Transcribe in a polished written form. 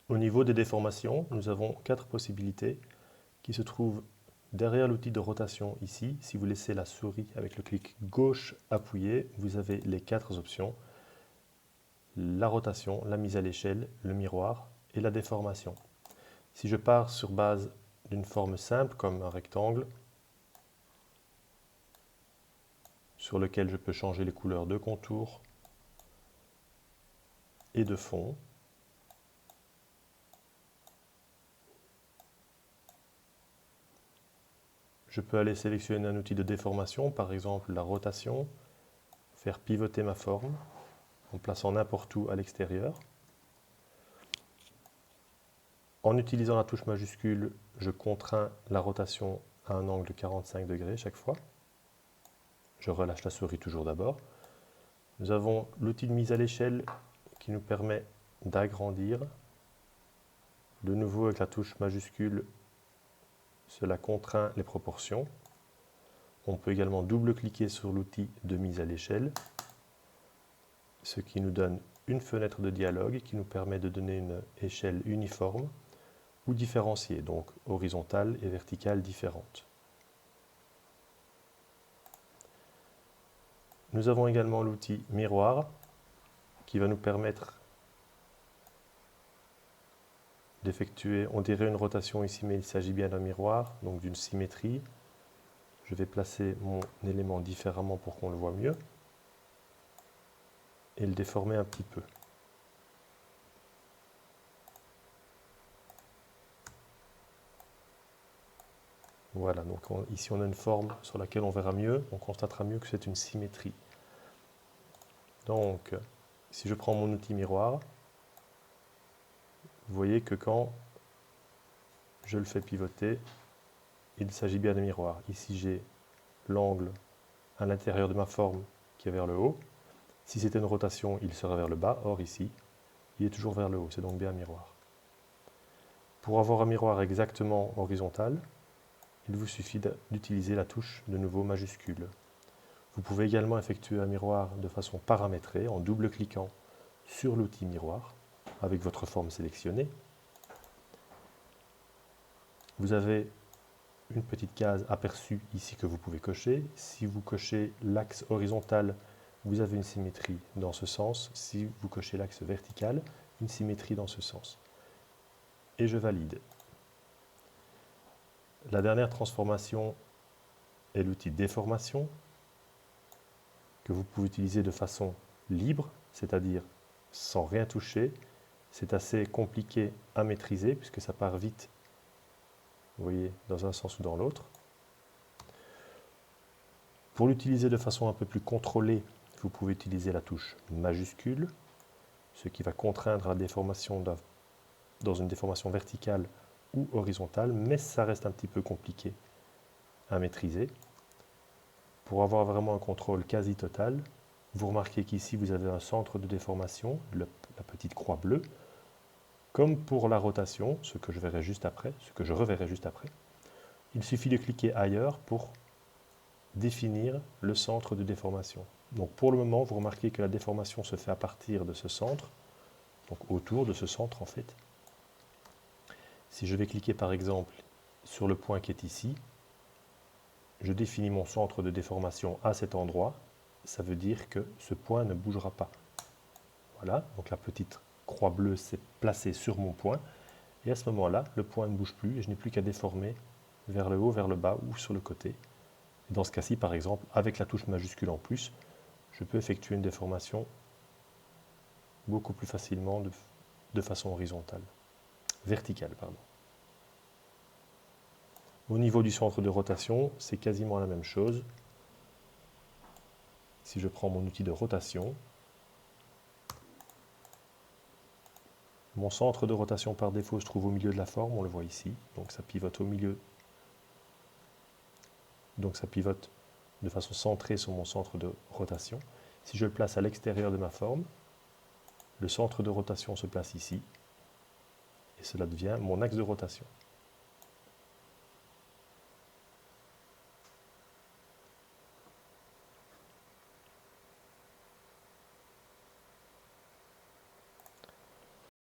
Au niveau des déformations, nous avons 4 possibilités qui se trouvent derrière l'outil de rotation ici. Si vous laissez la souris avec le clic gauche appuyé, vous avez les 4 options. La rotation, la mise à l'échelle, le miroir et la déformation. Si je pars sur base d'une forme simple comme un rectangle, sur lequel je peux changer les couleurs de contour et de fond, je peux aller sélectionner un outil de déformation, par exemple la rotation, faire pivoter ma forme en plaçant n'importe où à l'extérieur. En utilisant la touche majuscule, je contrains la rotation à un angle de 45 degrés chaque fois. Je relâche la souris toujours d'abord. Nous avons l'outil de mise à l'échelle qui nous permet d'agrandir. De nouveau avec la touche majuscule, cela contraint les proportions. On peut également double-cliquer sur l'outil de mise à l'échelle, ce qui nous donne une fenêtre de dialogue qui nous permet de donner une échelle uniforme ou différenciée, donc horizontale et verticale différentes. Nous avons également l'outil miroir qui va nous permettre d'effectuer, on dirait une rotation ici, mais il s'agit bien d'un miroir, donc d'une symétrie. Je vais placer mon élément différemment pour qu'on le voit mieux et le déformer un petit peu. Voilà, donc ici on a une forme sur laquelle on verra mieux, on constatera mieux que c'est une symétrie. Donc, si je prends mon outil miroir, vous voyez que quand je le fais pivoter, il s'agit bien de miroir. Ici j'ai l'angle à l'intérieur de ma forme qui est vers le haut. Si c'était une rotation, il serait vers le bas. Or ici, il est toujours vers le haut. C'est donc bien un miroir. Pour avoir un miroir exactement horizontal, il vous suffit d'utiliser la touche de nouveau majuscule. Vous pouvez également effectuer un miroir de façon paramétrée en double-cliquant sur l'outil miroir avec votre forme sélectionnée. Vous avez une petite case aperçue ici que vous pouvez cocher. Si vous cochez l'axe horizontal, vous avez une symétrie dans ce sens. Si vous cochez l'axe vertical, une symétrie dans ce sens. Et je valide. La dernière transformation est l'outil déformation que vous pouvez utiliser de façon libre, c'est-à-dire sans rien toucher. C'est assez compliqué à maîtriser puisque ça part vite, vous voyez, dans un sens ou dans l'autre. Pour l'utiliser de façon un peu plus contrôlée, vous pouvez utiliser la touche majuscule, ce qui va contraindre la déformation dans une déformation verticale ou horizontale, mais ça reste un petit peu compliqué à maîtriser. Pour avoir vraiment un contrôle quasi total, vous remarquez qu'ici vous avez un centre de déformation, la petite croix bleue, comme pour la rotation, ce que je reverrai juste après. Il suffit de cliquer ailleurs pour définir le centre de déformation. Donc pour le moment, vous remarquez que la déformation se fait à partir de ce centre, donc autour de ce centre en fait. Si je vais cliquer par exemple sur le point qui est ici, je définis mon centre de déformation à cet endroit, ça veut dire que ce point ne bougera pas. Voilà, donc la petite croix bleue s'est placée sur mon point, et à ce moment-là, le point ne bouge plus, et je n'ai plus qu'à déformer vers le haut, vers le bas ou sur le côté. Et dans ce cas-ci, par exemple, avec la touche majuscule en plus, je peux effectuer une déformation beaucoup plus facilement de façon horizontale, verticale, pardon. Au niveau du centre de rotation, c'est quasiment la même chose. Si je prends mon outil de rotation, mon centre de rotation par défaut se trouve au milieu de la forme, on le voit ici, donc ça pivote au milieu. Donc ça pivote de façon centrée sur mon centre de rotation. Si je le place à l'extérieur de ma forme, le centre de rotation se place ici, et cela devient mon axe de rotation.